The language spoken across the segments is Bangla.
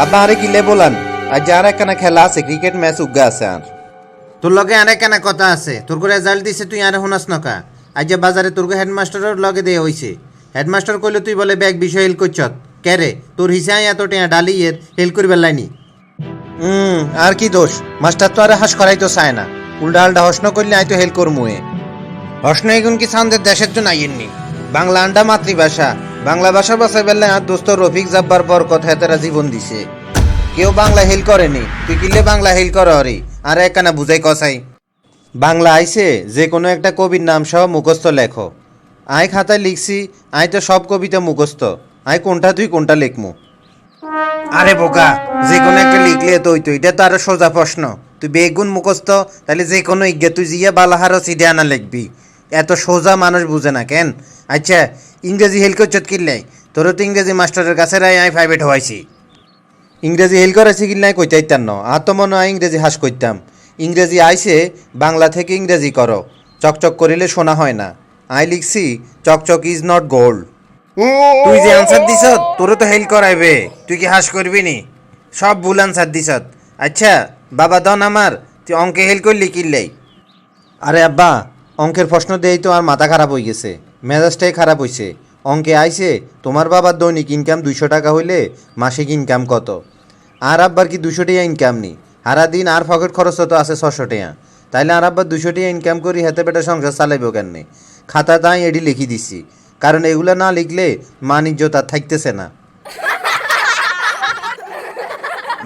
আব্বা আরে কিলে বলান আজ আর একখানা খেলা আছে, ক্রিকেট ম্যাচ উগা আছে। আর তোর লগে আরেক কেনা কথা আছে। তোর রেজাল্ট দিছে তুই আরে শুনাস নকা। আজ যে বাজারে তোর হেডমাস্টারের লগে দিয়ে হইছে। হেডমাস্টার কইলে তুই বলে ব্যাগ বিষয় হেল করছত কে রে? তোর হিসায় এত টিয়া ডালি এর হেল করি বেলাইনি। আর কি দোষ, মাস্টার তো আরে হাস করাই তো চায় না, উল্টা আল্টা হসন করলে আই তো হেল করমুয়ে। হসন এগুন কি চান্দের দেশের জন্য আইয়েননি। বাংলা আন্ডা মাতৃভাষা, বাংলা ভাষা বাঁচাই বেললে আর দোস্ত রফিক জাব্বার বরকত হেতারা জীবন দিছে। কেউ বাংলা হেল করেনি, তুই কিলে বাংলা হেল কর হরি আর একখানা বুঝাই কসাই। বাংলা আইছে যে কোনো একটা কবির নাম সহ মুখস্থ লেখো। আয় খাতায় লিখছি, আয় তো সব কবিতা মুখস্থ, আয় কোনটা তুই কোনটা লিখমু। আরে বোকা, যে কোনো একটা লিখলে তো হইতো, এটা তো আরো সোজা প্রশ্ন। তুই বেগুন মুখস্থ, তাহলে যে কোনো ইজ্ঞা তুই জিয়া বালাহারও সিডে আনা লিখবি। এত সোজা মানুষ বুঝে না কেন? আচ্ছা ইংরেজি হেল করছত কিনলাই, তোরও তো ইংরেজি মাস্টারের কাছে রাই আমি প্রাইভেট হওয়াইছি। ইংরেজি হেল করেছি কিনলাই কইতে ইতাম ন, আর তো মনে হয় ইংরেজি হাস করতাম। ইংরেজি আইসে বাংলা থেকে ইংরেজি করো, চকচক করিলে শোনা হয় না। আই লিখছি চকচক ইজ নট গোল্ড। তুই যে আনসার দিছ তোরও তো হেল করাইবে, তুই কি হাস করবি নি? সব ভুল আনসার দিছ। আচ্ছা বাবা দন আমার, তুই অঙ্কে হেল করলি কিনলেই। আরে আব্বা, অঙ্কের প্রশ্ন দিয়েই তো আর মাথা খারাপ হয়ে গেছে, মেজাজটাই খারাপ হয়েছে। অঙ্কে আইছে তোমার বাবার দৈনিক ইনকাম 200 টাকা হইলে মাসিক ইনকাম কত? আর আব্বার কি 200 টাকা ইনকাম নি? সারা দিন আর পকেট খরচ তো আছে 600 টাকা। তাইলে আর আব্বার 200 টাকা ইনকাম করি হাতে পেটে সংসার চালাইব কেন? খাতা তাই এডি লিখি দিছি, কারণ এগুলো না লিখলে মান ইজ্জত আর থাকতেছে না।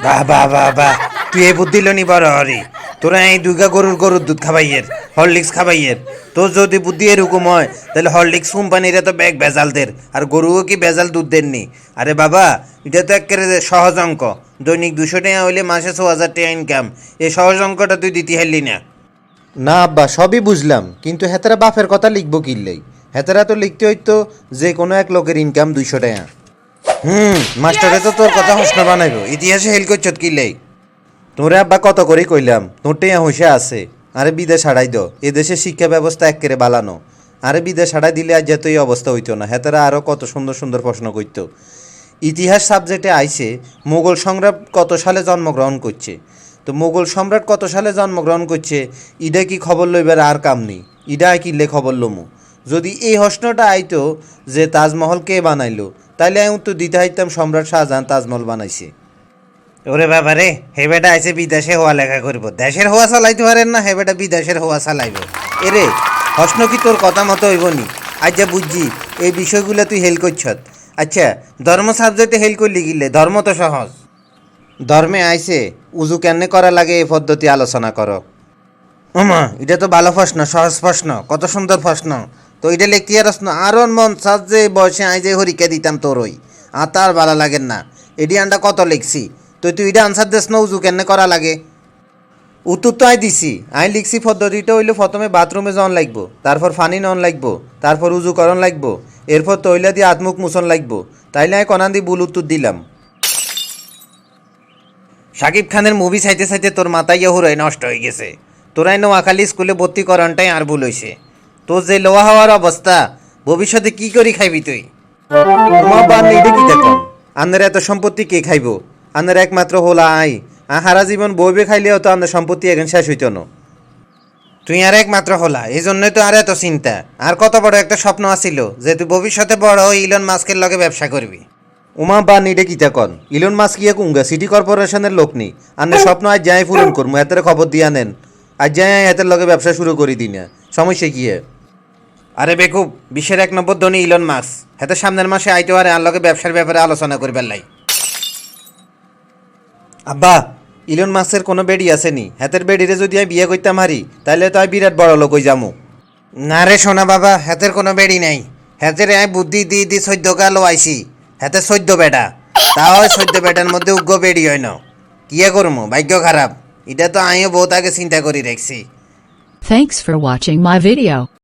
বাহ বাহ বাহ বাহ, তুই এই বুদ্ধি লনি বড় হরি। তোরা এই গরুর দুধ খাবাইয়ের, হরলিক্স খাবাইয়ের। তোর যদি বুদ্ধি এরকম হয় তাহলে হরলিক্স কোম্পানিরা তো ব্যাগ ভেজালদের, আর গরুও কি ভেজাল দুধ দেননি? আরে বাবা, এটা তো একেবারে সহজ অঙ্ক। দৈনিক 200 টাকা হইলে মাসে 6000 টাকা ইনকাম। এই সহজ অঙ্কটা তুই দিতে হারলি না। না আব্বা, সবই বুঝলাম, কিন্তু হেতারা বাপের কথা লিখবো কিনলেই। হেতারা তো লিখতে হইতো যে কোনো এক লোকের ইনকাম 200 টাকা। মাস্টারে তো তোর কথা প্রশ্ন বানাইব, ইতিহাসে হেল করছত কিলেই। তোরে আব্বা কত করে কইলাম, তোর টেয়া হইসে আছে। আরে বিদেশ হারাই দো, এদেশের শিক্ষা ব্যবস্থা একেবারে বালানো। আরে বিদেশ হারাই দিলে আজ যেত এই অবস্থা হইতো না। হেতারা আরও কত সুন্দর সুন্দর প্রশ্ন করতো। ইতিহাস সাবজেক্টে আইছে মুঘল সম্রাট কত সালে জন্মগ্রহণ করছে। তো মুঘল সম্রাট কত সালে জন্মগ্রহণ করছে ইডা কি খবর লইবার আর কাম নেই, ইডা কিনলে খবর লমু। যদি এই প্রশ্নটা আইতো যে তাজমহল কে বানাইলো, তাইলে আমি তো দিতে হাইতাম সম্রাট শাহজাহান তাজমহল বানাইছে। ওরে বাবা রে, হে বেটা আইসে বিদেশে হওয়া লেখা করব, দেশের হওয়া চালাইতে পারেন না, হে বেটা বিদেশের হওয়া চালাইব। এরে প্রশ্ন কি তোর কথা মতো হইব নি? আজ যা বুঝছি এই বিষয়গুলো তুই হেল করছত। আচ্ছা ধর্ম সাবজেক্টে হেল করলি গিলে, ধর্ম তো সহজ। ধর্মে আইসে উজু কেন করা লাগে এই পদ্ধতি আলোচনা করো। ওমা, এটা তো ভালো প্রশ্ন, সহজ প্রশ্ন, কত সুন্দর প্রশ্ন। তো এটা লিখতে পারস না? আরও মন চাস যে বয়সে আই যে হরিকা দিতাম তোর ওই, আর তার ভালো লাগেন না। এডি আন্ডা কত লিখছি, তুই এটা আনসার দিস না উজু কেন করা লাগে। উত্তর তো আই দিছি, আই লিখছি পদ্ধতিটা হইলে প্রথমে বাথরুমে জন লাগবো, তারপর ফানি নন লাগবো, তারপর উজুকরণ লাগবো, এরপর তৈলা দিয়ে আত্মুখ মুছন লাগবো। তাইলে আমি কনান দিয়ে ভুল উত্তর দিলাম। শাকিব খানের মুভি চাইতে চাইতে তোর মাথায় হুরাই নষ্ট হয়ে গেছে। তোরাই নোয়াখালী স্কুলে ভর্তি করানটাই আর ভুল হয়েছে। তোর যে লোয়া হওয়ার অবস্থা, ভবিষ্যতে কি করি খাইবি তুই? তোমার বান নেই কি দেখুন, আন্নার এত সম্পত্তি কে খাইব? আন্নার একমাত্র হোলা আই, হারা জীবন বইবে খাইলেও তো আন্নার সম্পত্তি এখন শেষ হইত না। তুই আর একমাত্র হোলা, এই জন্যই তো আর এত চিন্তা। আর কত বড় একটা স্বপ্ন আসিল যে তুই ভবিষ্যতে বড় হয়ে ইলন মাস্কের লগে ব্যবসা করবি। উমা বা নিডে কিতা কন, ইলন মাস্ক ইয়ে কুঙ্গা সিটি কর্পোরেশনের লোক নি। আন্নের স্বপ্ন আজ যাই পূরণ করবো, এতের খবর দিয়া নেন। আজ যাই এতের লগে ব্যবসা শুরু করি দিই না, সমস্যা কি? আরে বেকুব, বিশ্বের 1 নম্বর ধনী ইলন মাস্ক, হাতে সামনের মাসে আইতে পারে আর লগে ব্যবসার ব্যাপারে আলোচনা করবার লাই। আব্বা, ইলন মাস্কের কোনো বেডি আসেনি, হাতের বেডিরে যদি আমি বিয়ে করতাম হারি তাহলে তো আমি বিরাট বড় লোক হই যামু। না রে সোনা বাবা, হাতের কোনো বেডি নাই। হাতের আমি বুদ্ধি দি 14 কালো আইছি, হাতে 14 বেটা। তাও 14 বেটার মধ্যে উগ্র বেডি হয় না। কিয়া করমু, ভাগ্য খারাপ। এটা তো আমিও বহুত আগে চিন্তা করি রাখছি। Thanks for watching my video.